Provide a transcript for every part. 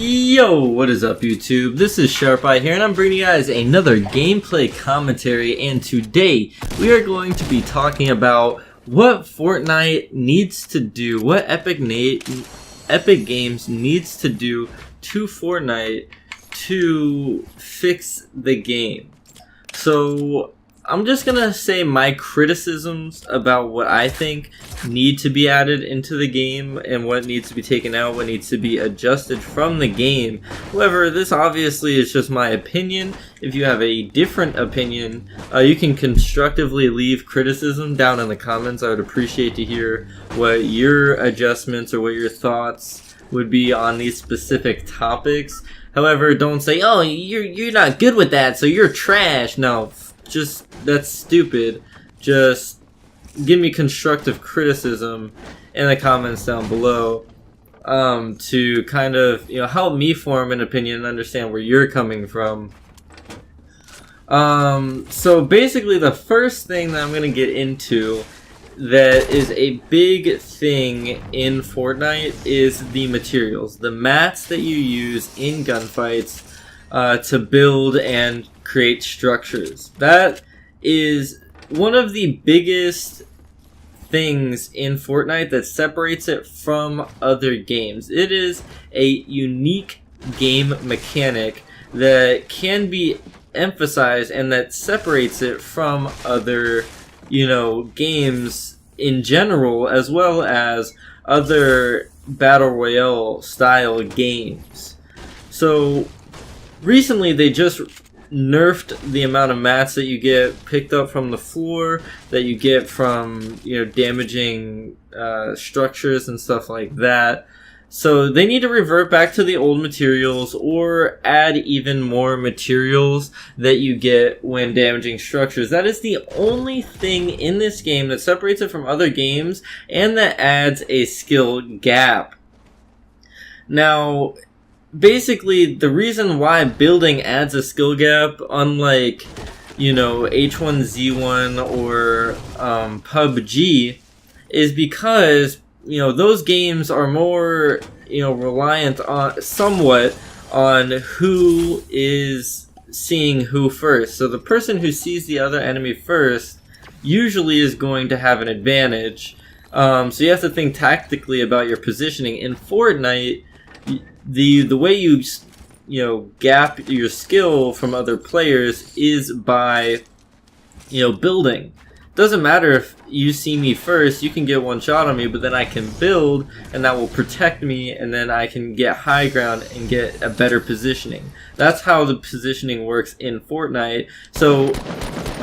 Yo, what is up YouTube? This is SharpEye here and I'm bringing you guys another gameplay commentary, and today we are going to be talking about what Fortnite needs to do, what Epic Games needs to do to Fortnite to fix the game. So I'm just gonna say my criticisms about what I think need to be added into the game and what needs to be taken out, what needs to be adjusted from the game. However, this obviously is just my opinion. If you have a different opinion, you can constructively leave criticism down in the comments. I would appreciate to hear what your adjustments or what your thoughts would be on these specific topics. However, don't say, oh, you're not good with that, so you're trash. No, just, that's stupid. Just give me constructive criticism in the comments down below to kind of, help me form an opinion and understand where you're coming from. So basically the first thing that I'm going to get into that is a big thing in Fortnite is the materials, the mats that you use in gunfights to build and create structures. That is one of the biggest things in Fortnite that separates it from other games. It is a unique game mechanic that can be emphasized and that separates it from other games in general, as well as other battle royale style games. So recently they just nerfed the amount of mats that you get picked up from the floor, that you get from damaging structures and stuff like that. So they need to revert back to the old materials or add even more materials that you get when damaging structures. That is the only thing in this game that separates it from other games and that adds a skill gap. Now, basically, the reason why building adds a skill gap, unlike, H1Z1 or PUBG, is because those games are more, reliant on somewhat on who is seeing who first. So the person who sees the other enemy first usually is going to have an advantage. So you have to think tactically about your positioning. In Fortnite, the way you gap your skill from other players is by building. Doesn't matter if you see me first, you can get one shot on me, but then I can build and that will protect me, and then I can get high ground and get a better positioning. That's how the positioning works in Fortnite. So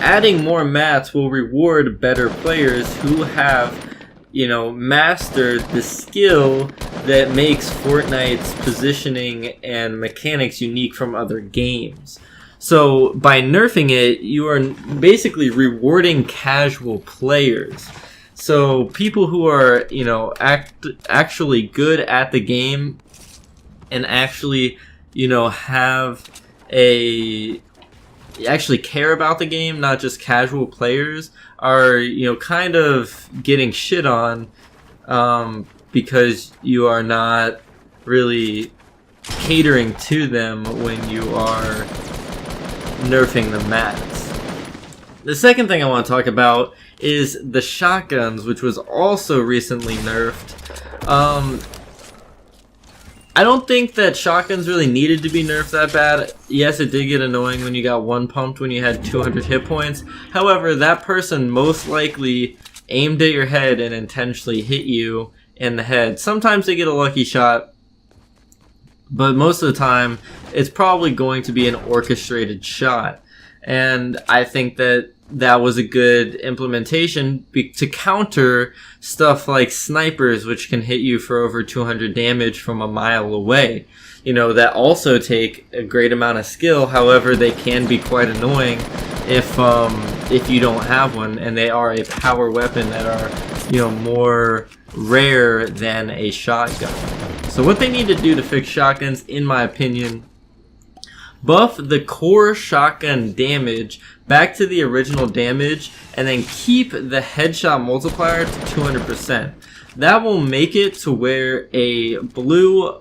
adding more mats will reward better players who have mastered the skill that makes Fortnite's positioning and mechanics unique from other games. So by nerfing it, you are basically rewarding casual players. So people who are, actually good at the game and actually, actually care about the game, not just casual players, are, kind of getting shit on because you are not really catering to them when you are nerfing the mats. The second thing I want to talk about is the shotguns, which was also recently nerfed. I don't think that shotguns really needed to be nerfed that bad. Yes, it did get annoying when you got one pumped when you had 200 hit points. However, that person most likely aimed at your head and intentionally hit you in the head. Sometimes they get a lucky shot, but most of the time it's probably going to be an orchestrated shot. And I think that that was a good implementation to counter stuff like snipers, which can hit you for over 200 damage from a mile away. That also take a great amount of skill. However, they can be quite annoying if you don't have one, and they are a power weapon that are, more rare than a shotgun. So what they need to do to fix shotguns, in my opinion, buff the core shotgun damage back to the original damage, and then keep the headshot multiplier to 200%. That will make it to where a blue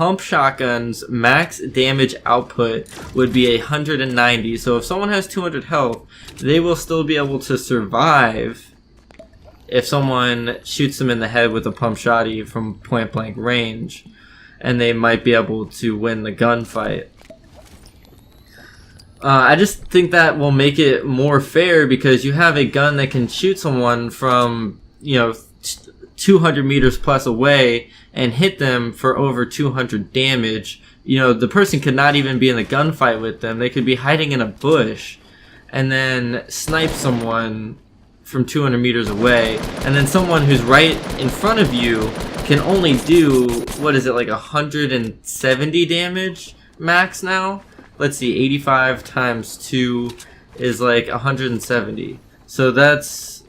pump shotgun's max damage output would be 190. So if someone has 200 health, they will still be able to survive if someone shoots them in the head with a pump shotty from point blank range, and they might be able to win the gunfight. I just think that will make it more fair because you have a gun that can shoot someone from, 200 meters plus away and hit them for over 200 damage. The person could not even be in a gunfight with them. They could be hiding in a bush and then snipe someone from 200 meters away. And then someone who's right in front of you can only do, like 170 damage max now? Let's see, 85 times 2 is like 170. So that's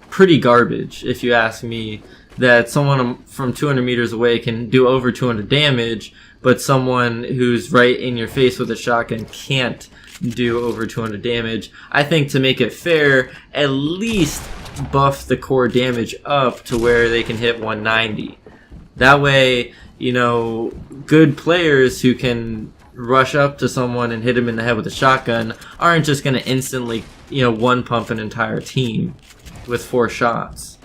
pretty garbage, if you ask me, that someone from 200 meters away can do over 200 damage, but someone who's right in your face with a shotgun can't do over 200 damage. I think to make it fair, at least buff the core damage up to where they can hit 190. That way, good players who can rush up to someone and hit him in the head with a shotgun aren't just going to instantly, one pump an entire team with 4 shots.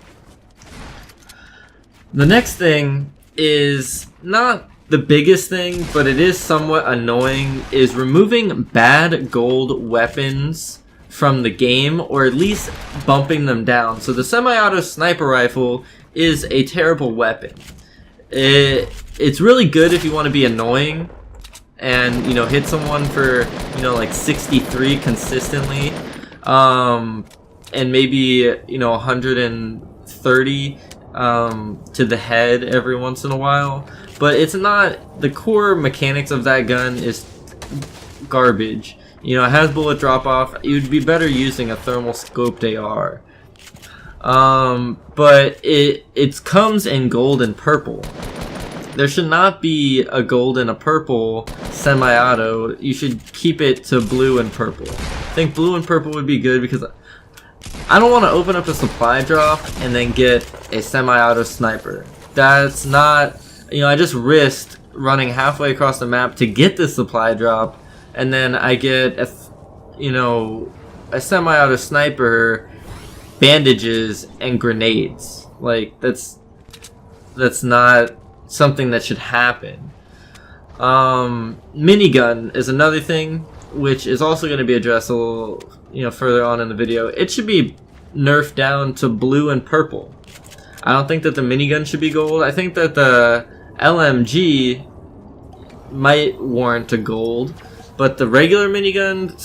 The next thing is not the biggest thing, but it is somewhat annoying, is removing bad gold weapons from the game, or at least bumping them down. So the semi-auto sniper rifle is a terrible weapon. It's really good if you want to be annoying and hit someone for like 63 consistently, and maybe 130 to the head every once in a while. But it's not, the core mechanics of that gun is garbage. It has bullet drop off. You'd be better using a thermal scoped AR. But it comes in gold and purple. There should not be a gold and a purple semi-auto. You should keep it to blue and purple. I think blue and purple would be good because I don't want to open up a supply drop and then get a semi-auto sniper. That's not, I just risked running halfway across the map to get the supply drop, and then I get a semi-auto sniper, bandages, and grenades. Like, that's not something that should happen. Minigun is another thing, which is also going to be addressed a little, further on in the video. It should be nerfed down to blue and purple. I don't think that the minigun should be gold. I think that the LMG might warrant a gold, but the regular minigun,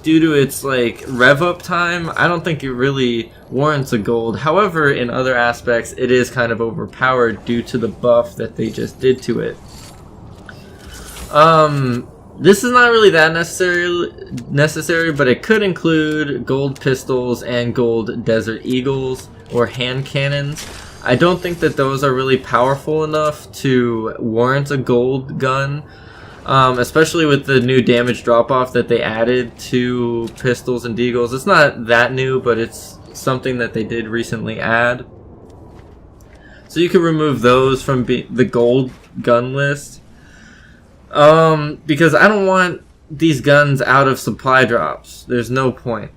due to its rev up time, I don't think it really warrants a gold. However, in other aspects, it is kind of overpowered due to the buff that they just did to it. This is not really that necessary, but it could include gold pistols and gold Desert Eagles or hand cannons. I don't think that those are really powerful enough to warrant a gold gun, especially with the new damage drop-off that they added to pistols and deagles. It's not that new, but it's something that they did recently add. So you can remove those from the gold gun list. Because I don't want these guns out of supply drops. There's no point.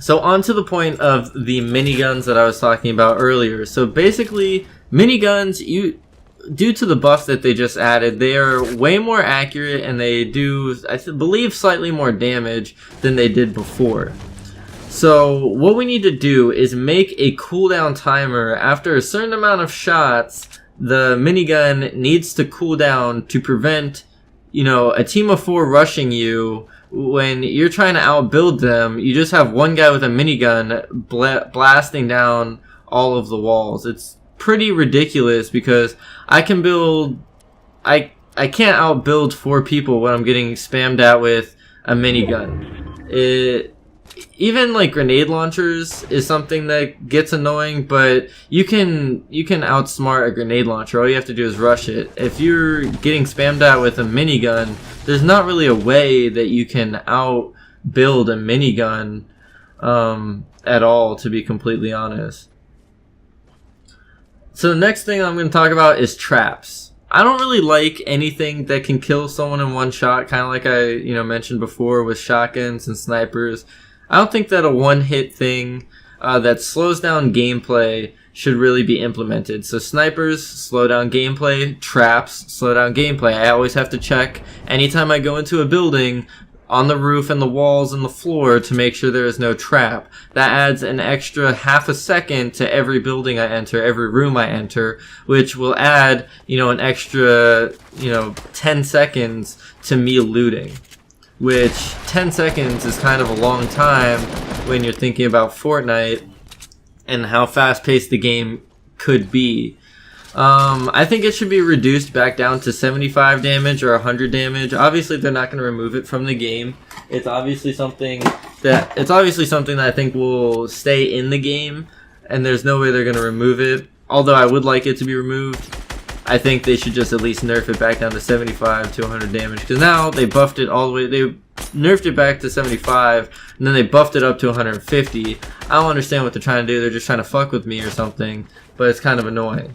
So on to the point of the miniguns that I was talking about earlier. So basically, miniguns, due to the buff that they just added, they are way more accurate and they do, I believe, slightly more damage than they did before. So what we need to do is make a cooldown timer. After a certain amount of shots, the minigun needs to cool down to prevent, a team of 4 rushing you. When you're trying to outbuild them, you just have one guy with a minigun blasting down all of the walls. It's pretty ridiculous because I can't outbuild 4 people when I'm getting spammed out with a minigun. Even grenade launchers is something that gets annoying, but you can outsmart a grenade launcher. All you have to do is rush it. If you're getting spammed out with a minigun, there's not really a way that you can outbuild a minigun at all, to be completely honest. So the next thing I'm going to talk about is traps. I don't really like anything that can kill someone in one shot, kind of like I mentioned before with shotguns and snipers. I don't think that a one-hit thing that slows down gameplay should really be implemented. So snipers slow down gameplay, traps slow down gameplay. I always have to check anytime I go into a building on the roof and the walls and the floor to make sure there is no trap. That adds an extra half a second to every building I enter, every room I enter, which will add, an extra, 10 seconds to me looting. Which 10 seconds is kind of a long time when you're thinking about Fortnite and how fast-paced the game could be. I think it should be reduced back down to 75 damage or 100 damage. Obviously, they're not going to remove it from the game. It's obviously something that I think will stay in the game, and there's no way they're going to remove it. Although I would like it to be removed, I think they should just at least nerf it back down to 75 to 100 damage. Because now they buffed it all the way. They nerfed it back to 75, and then they buffed it up to 150. I don't understand what they're trying to do. They're just trying to fuck with me or something, but it's kind of annoying.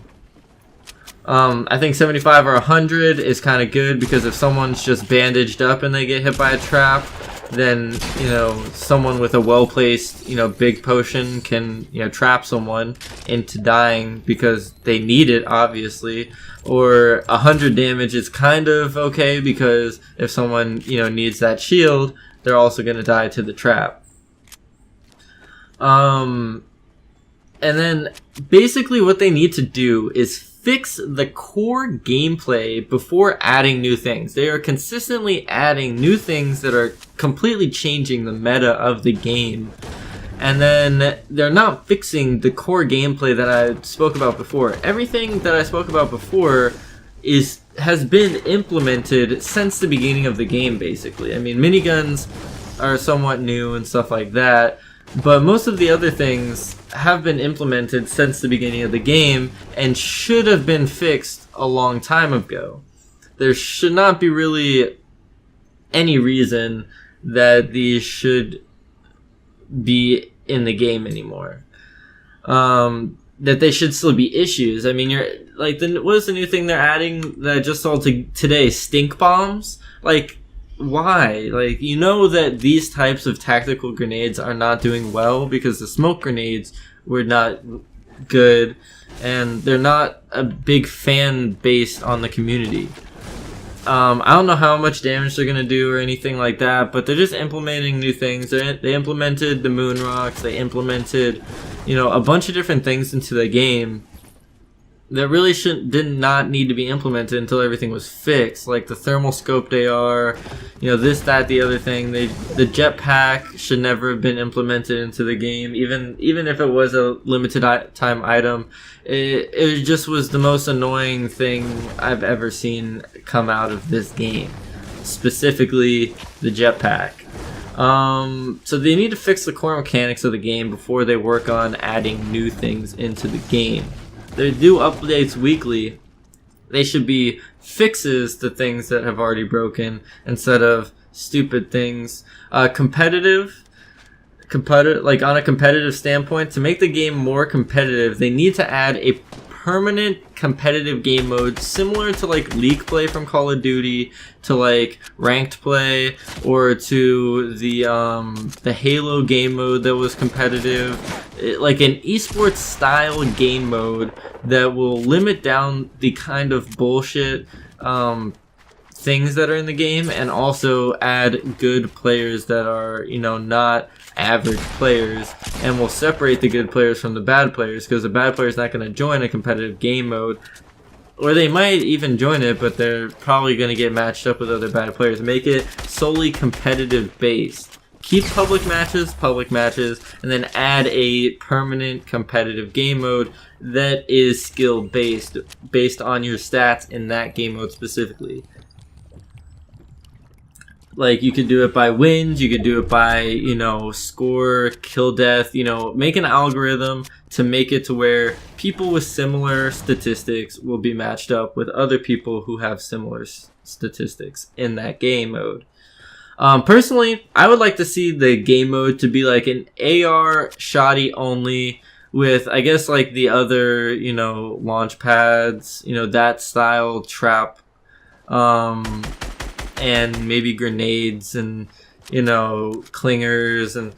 I think 75 or 100 is kind of good because if someone's just bandaged up and they get hit by a trap, then, someone with a well-placed, big potion can, trap someone into dying because they need it, obviously. Or 100 damage is kind of okay because if someone, needs that shield, they're also going to die to the trap. And then basically what they need to do is fix the core gameplay before adding new things. They are consistently adding new things that are completely changing the meta of the game. And then they're not fixing the core gameplay that I spoke about before. Everything that I spoke about before has been implemented since the beginning of the game, basically. I mean, miniguns are somewhat new and stuff like that. But most of the other things have been implemented since the beginning of the game and should have been fixed a long time ago. There should not be really any reason that these should be in the game anymore. That they should still be issues. I mean, what is the new thing they're adding that I just saw today? Stink bombs? Why? That these types of tactical grenades are not doing well because the smoke grenades were not good and they're not a big fan based on the community. I don't know how much damage they're going to do or anything like that, but they're just implementing new things. They implemented the moon rocks, they implemented, a bunch of different things into the game that really did not need to be implemented until everything was fixed, like the thermal scope AR, this, that, the other thing. The jetpack should never have been implemented into the game, even if it was a limited time item. It just was the most annoying thing I've ever seen come out of this game, specifically the jetpack. So they need to fix the core mechanics of the game before they work on adding new things into the game. They do updates weekly. They should be fixes to things that have already broken instead of stupid things. Competitive, on a competitive standpoint, to make the game more competitive, they need to add a permanent competitive game mode similar to League play from Call of Duty, to ranked play, or to the Halo game mode that was competitive. An esports style game mode that will limit down the kind of bullshit things that are in the game and also add good players that are, not average players, and will separate the good players from the bad players, because the bad player's not going to join a competitive game mode, or they might even join it, but they're probably going to get matched up with other bad players. Make it solely competitive based. Keep public matches, and then add a permanent competitive game mode that is skill based on your stats in that game mode specifically. You could do it by wins, you could do it by, score, kill death, make an algorithm to make it to where people with similar statistics will be matched up with other people who have similar statistics in that game mode. Personally, I would like to see the game mode to be an AR shoddy only with, I guess, like the other, launch pads, that style trap, and maybe grenades and, clingers. And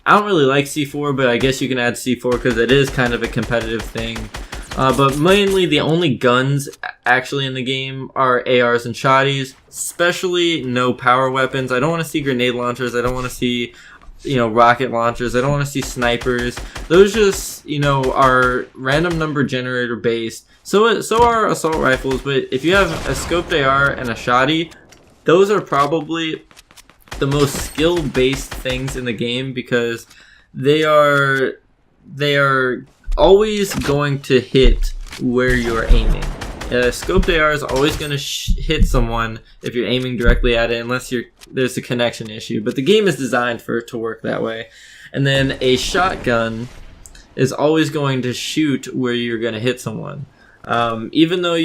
I don't really like C4, but I guess you can add C4 because it is kind of a competitive thing. But mainly the only guns actually in the game are ARs and shotties, especially no power weapons. I don't want to see grenade launchers. I don't want to see, rocket launchers. I don't want to see snipers. Those just, are random number generator based. So are assault rifles, but if you have a scoped AR and a shotty, those are probably the most skill based things in the game because they are always going to hit where you're aiming. Scoped AR is always going to hit someone if you're aiming directly at it, unless there's a connection issue. But the game is designed for it to work that way. And then a shotgun is always going to shoot where you're going to hit someone. Even though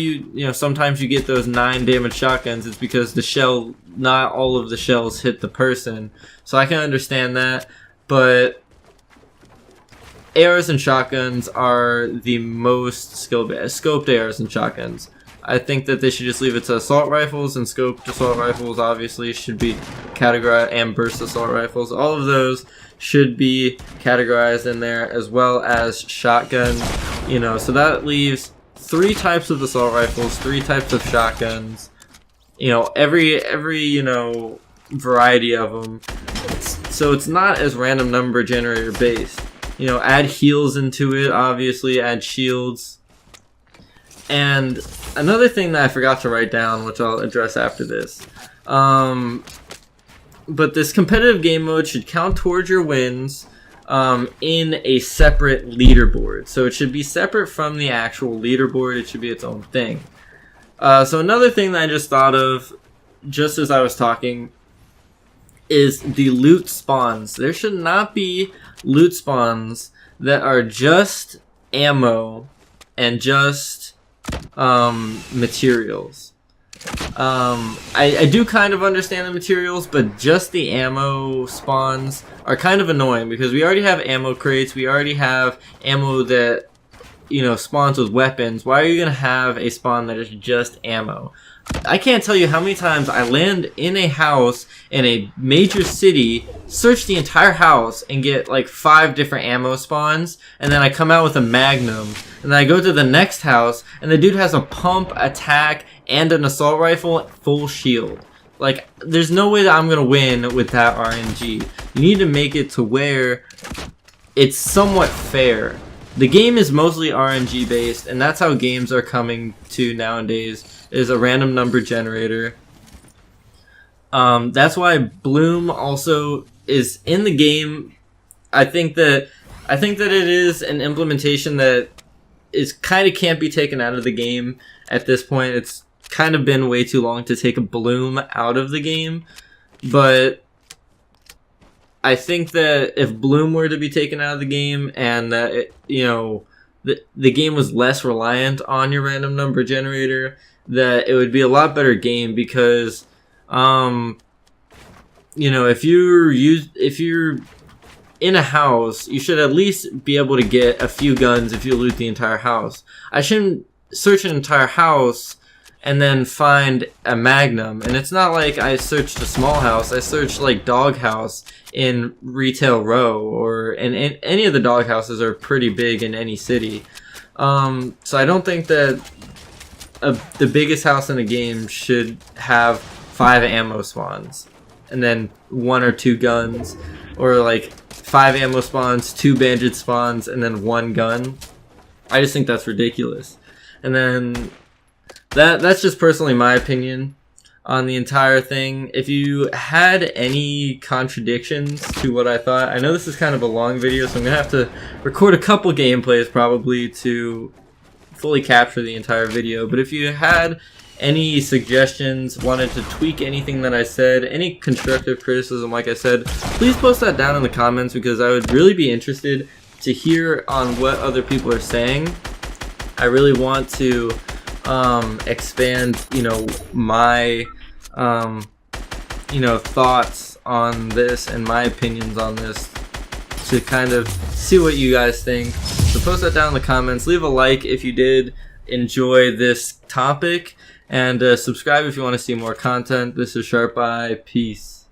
sometimes you get those 9 damage shotguns, it's because not all of the shells hit the person. So I can understand that, but ARs and shotguns are the most scoped ARs and shotguns. I think that they should just leave it to assault rifles, and scoped assault rifles obviously should be categorized, and burst assault rifles. All of those should be categorized in there, as well as shotguns. So that leaves 3 types of assault rifles, 3 types of shotguns. Every variety of them. So it's not as random number generator based. Add heals into it, obviously, add shields. And another thing that I forgot to write down, which I'll address after this. But this competitive game mode should count towards your wins in a separate leaderboard. So it should be separate from the actual leaderboard. It should be its own thing. So another thing that I just thought of, just as I was talking, is the loot spawns. There should not be loot spawns that are just ammo and just materials. I do kind of understand the materials, but just the ammo spawns are kind of annoying because we already have ammo crates. We already have ammo that spawns with weapons. Why are you gonna have a spawn that is just ammo? I can't tell you how many times I land in a house in a major city, search the entire house, and get like 5 different ammo spawns, and then I come out with a magnum, and then I go to the next house, and the dude has a pump, attack, and an assault rifle, full shield. Like, there's no way that I'm gonna win with that RNG. You need to make it to where it's somewhat fair. The game is mostly RNG based, and that's how games are coming to nowadays, is a random number generator. That's why Bloom also is in the game. I think that it is an implementation that is kind of can't be taken out of the game at this point. It's kind of been way too long to take a Bloom out of the game, but I think that if Bloom were to be taken out of the game and that the game was less reliant on your random number generator, that it would be a lot better game because if you're in a house, you should at least be able to get a few guns if you loot the entire house. I shouldn't search an entire house and then find a magnum. And it's not like I searched a small house. I searched like dog house in Retail Row, or in any of the dog houses are pretty big in any city. So I don't think that the biggest house in the game should have 5 ammo spawns and then 1 or 2 guns, or like 5 ammo spawns, 2 bandage spawns, and then 1 gun. I just think that's ridiculous. And then that's just personally my opinion on the entire thing. If you had any contradictions to what I thought, I know this is kind of a long video, so I'm gonna have to record a couple gameplays probably to fully capture the entire video. But if you had any suggestions, wanted to tweak anything that I said, any constructive criticism, like I said, please post that down in the comments, because I would really be interested to hear on what other people are saying. I really want to expand, my, thoughts on this and my opinions on this. to kind of see what you guys think. So post that down in the comments. Leave a like if you did enjoy this topic, and subscribe if you want to see more content. This is Sharp Eye. Peace.